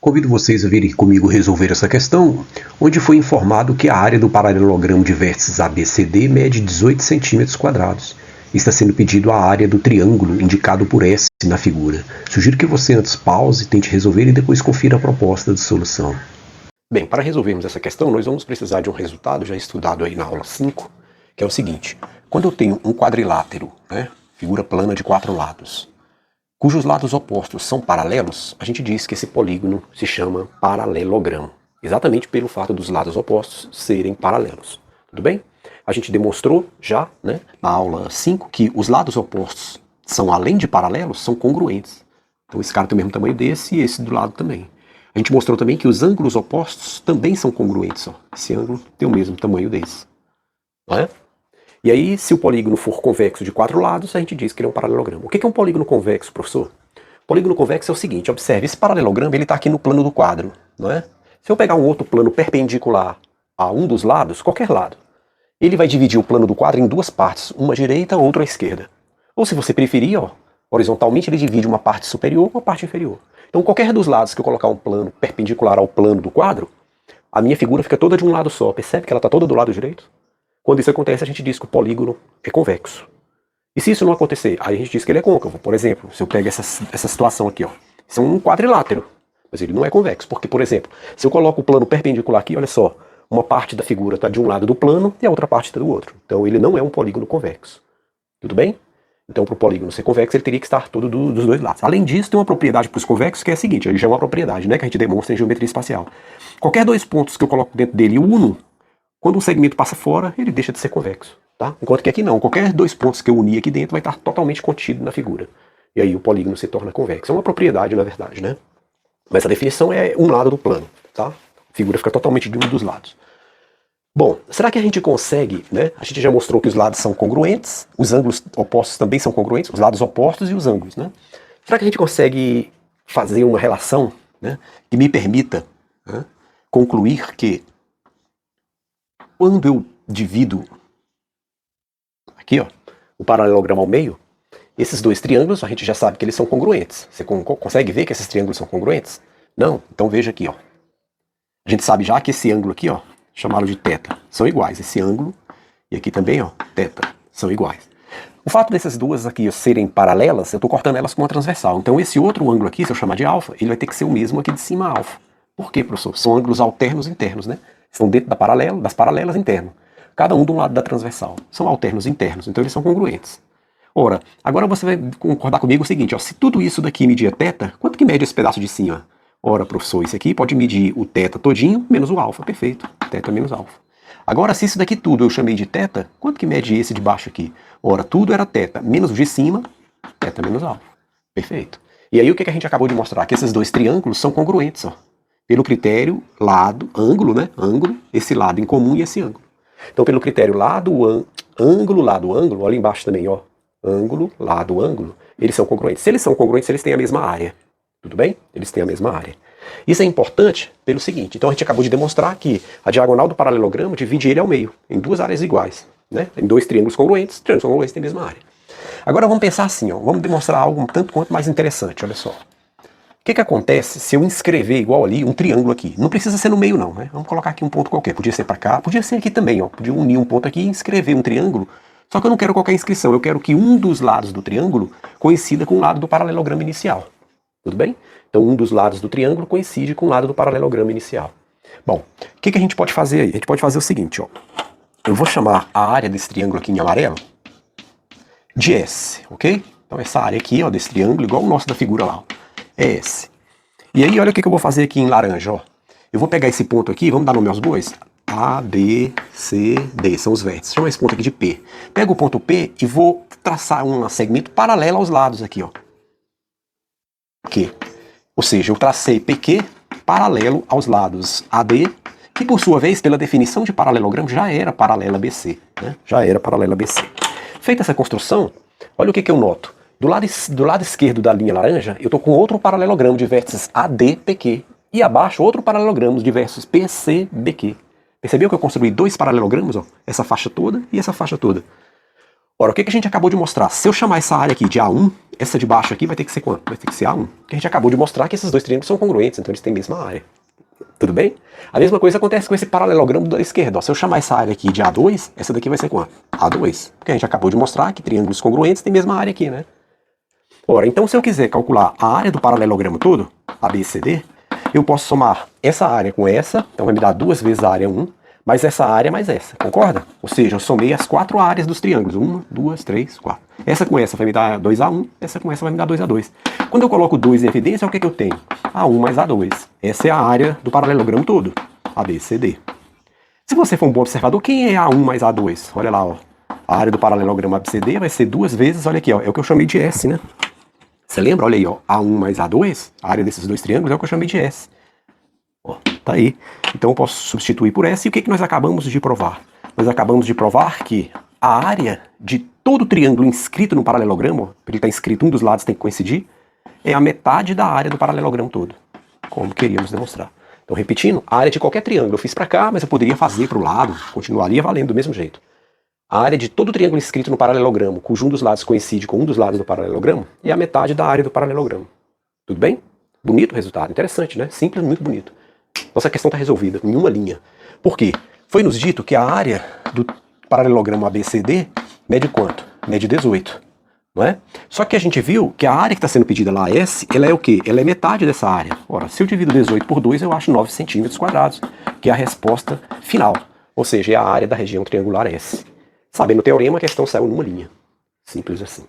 Convido vocês a virem comigo resolver essa questão, onde foi informado que a área do paralelogramo de vértices ABCD mede 18 cm². Está sendo pedido a área do triângulo indicado por S na figura. Sugiro que você antes pause, tente resolver e depois confira a proposta de solução. Bem, para resolvermos essa questão, nós vamos precisar de um resultado já estudado aí na aula 5, que é o seguinte. Quando eu tenho um quadrilátero, figura plana de 4 lados, cujos lados opostos são paralelos, a gente diz que esse polígono se chama paralelogramo. Exatamente pelo fato dos lados opostos serem paralelos. Tudo bem? A gente demonstrou já, na aula 5, que os lados opostos são, além de paralelos, são congruentes. Então esse cara tem o mesmo tamanho desse e esse do lado também. A gente mostrou também que os ângulos opostos também são congruentes. Ó. Esse ângulo tem o mesmo tamanho desse. Não é? E aí, se o polígono for convexo de 4 lados, a gente diz que ele é um paralelogramo. O que é um polígono convexo, professor? Polígono convexo é o seguinte, observe, esse paralelogramo está aqui no plano do quadro. Não é? Se eu pegar um outro plano perpendicular a um dos lados, qualquer lado, ele vai dividir o plano do quadro em 2 partes, uma à direita, outra à esquerda. Ou se você preferir, horizontalmente ele divide uma parte superior com uma parte inferior. Então qualquer dos lados que eu colocar um plano perpendicular ao plano do quadro, a minha figura fica toda de um lado só. Percebe que ela está toda do lado direito? Quando isso acontece, a gente diz que o polígono é convexo. E se isso não acontecer, aí a gente diz que ele é côncavo. Por exemplo, se eu pego essa situação aqui, isso é um quadrilátero, mas ele não é convexo. Porque, por exemplo, se eu coloco o plano perpendicular aqui, olha só, uma parte da figura está de um lado do plano e a outra parte está do outro. Então ele não é um polígono convexo. Tudo bem? Então para o polígono ser convexo, ele teria que estar todo dos 2 lados. Além disso, tem uma propriedade para os convexos que é a seguinte, aí já é uma propriedade, que a gente demonstra em geometria espacial. Qualquer 2 pontos que eu coloco dentro dele e uno, quando um segmento passa fora, ele deixa de ser convexo. Tá? Enquanto que aqui não, qualquer 2 pontos que eu unir aqui dentro vai estar totalmente contido na figura. E aí o polígono se torna convexo. É uma propriedade, na verdade, Mas a definição é um lado do plano, tá? A figura fica totalmente de um dos lados. Bom, será que a gente consegue, A gente já mostrou que os lados são congruentes, os ângulos opostos também são congruentes, os lados opostos e os ângulos, Será que a gente consegue fazer uma relação, que me permita concluir que quando eu divido aqui, o paralelogramo ao meio, esses 2 triângulos, a gente já sabe que eles são congruentes. Você consegue ver que esses triângulos são congruentes? Não? Então veja aqui, A gente sabe já que esse ângulo aqui, chamado de θ, são iguais. Esse ângulo e aqui também, θ, são iguais. O fato dessas duas aqui serem paralelas, eu estou cortando elas com uma transversal. Então esse outro ângulo aqui, se eu chamar de alfa, ele vai ter que ser o mesmo aqui de cima, alfa. Por quê, professor? São ângulos alternos internos, Estão dentro das paralelas internas. Cada um de um lado da transversal. São alternos internos, então eles são congruentes. Ora, agora você vai concordar comigo o seguinte, se tudo isso daqui media θ, quanto que mede esse pedaço de cima? Ora, professor, isso aqui pode medir o θ todinho menos o alfa, perfeito. θ menos alfa. Agora, se isso daqui tudo eu chamei de θ, quanto que mede esse de baixo aqui? Ora, tudo era θ menos o de cima, θ menos alfa. Perfeito. E aí o que a gente acabou de mostrar? Que esses 2 triângulos são congruentes, pelo critério lado, ângulo, ângulo, esse lado em comum e esse ângulo. Então, pelo critério ângulo, lado, ângulo, olha embaixo também, ângulo, lado, ângulo, eles são congruentes. Se eles são congruentes, eles têm a mesma área. Tudo bem? Eles têm a mesma área. Isso é importante pelo seguinte, então a gente acabou de demonstrar que a diagonal do paralelogramo divide ele ao meio, em 2 áreas iguais. Em 2 triângulos congruentes têm a mesma área. Agora vamos pensar assim, vamos demonstrar algo um tanto quanto mais interessante, olha só. O que acontece se eu inscrever igual ali um triângulo aqui? Não precisa ser no meio não, Vamos colocar aqui um ponto qualquer, podia ser para cá, podia ser aqui também, Podia unir um ponto aqui e inscrever um triângulo, só que eu não quero qualquer inscrição, eu quero que um dos lados do triângulo coincida com o lado do paralelogramo inicial. Tudo bem? Então um dos lados do triângulo coincide com o lado do paralelogramo inicial. Bom, o que a gente pode fazer aí? A gente pode fazer o seguinte, Eu vou chamar a área desse triângulo aqui em amarelo de S, ok? Então essa área aqui, desse triângulo, igual o nosso da figura lá, é S. E aí olha o que eu vou fazer aqui em laranja, Eu vou pegar esse ponto aqui, vamos dar nome aos bois? A, B, C, D, são os vértices. Chama esse ponto aqui de P. Pego o ponto P e vou traçar um segmento paralelo aos lados aqui, Q. Ou seja, eu tracei PQ paralelo aos lados AD, que por sua vez, pela definição de paralelogramo, já era paralela BC. Já era paralela BC. Feita essa construção, olha o que eu noto. Do lado esquerdo da linha laranja, eu estou com outro paralelogramo de vértices AD, PQ. E abaixo, outro paralelogramo de vértices PC, BQ. Percebeu que eu construí 2 paralelogramos? Essa faixa toda e essa faixa toda. Ora, o que a gente acabou de mostrar? Se eu chamar essa área aqui de A1, essa de baixo aqui vai ter que ser quanto? Vai ter que ser A1. Porque a gente acabou de mostrar que esses dois triângulos são congruentes, então eles têm a mesma área. Tudo bem? A mesma coisa acontece com esse paralelogramo da esquerda. Ó, se eu chamar essa área aqui de A2, essa daqui vai ser quanto? A2. Porque a gente acabou de mostrar que triângulos congruentes têm a mesma área aqui, né? Ora, então se eu quiser calcular a área do paralelogramo todo, ABCD, eu posso somar essa área com essa, então vai me dar 2 vezes a área 1, mais essa área mais essa, concorda? Ou seja, eu somei as 4 áreas dos triângulos, 1, 2, 3, 4. Essa com essa vai me dar 2A1, essa com essa vai me dar 2A2. Quando eu coloco 2 em evidência, o que é que eu tenho? A1 mais A2. Essa é a área do paralelogramo todo, ABCD. Se você for um bom observador, quem é A1 mais A2? Olha lá, ó. A área do paralelogramo ABCD vai ser 2 vezes, olha aqui, ó, é o que eu chamei de S, né? Você lembra? Olha aí, ó, A1 mais A2, a área desses dois triângulos é o que eu chamei de S. Ó, tá aí. Então eu posso substituir por S. E o que nós acabamos de provar? Nós acabamos de provar que a área de todo triângulo inscrito no paralelogramo, ele está inscrito, um dos lados tem que coincidir, é a metade da área do paralelogramo todo, como queríamos demonstrar. Então, repetindo, a área de qualquer triângulo eu fiz para cá, mas eu poderia fazer para o lado, continuaria valendo do mesmo jeito. A área de todo triângulo inscrito no paralelogramo, cujo um dos lados coincide com um dos lados do paralelogramo, é a metade da área do paralelogramo. Tudo bem? Bonito o resultado, interessante, né? Simples, muito bonito. Nossa questão está resolvida em uma linha. Por quê? Foi nos dito que a área do paralelogramo ABCD mede quanto? Mede 18, não é? Só que a gente viu que a área que está sendo pedida lá, S, ela é o quê? Ela é metade dessa área. Ora, se eu divido 18 por 2, eu acho 9 centímetros quadrados, que é a resposta final. Ou seja, é a área da região triangular S. Sabendo o teorema, a questão saiu numa linha. Simples assim.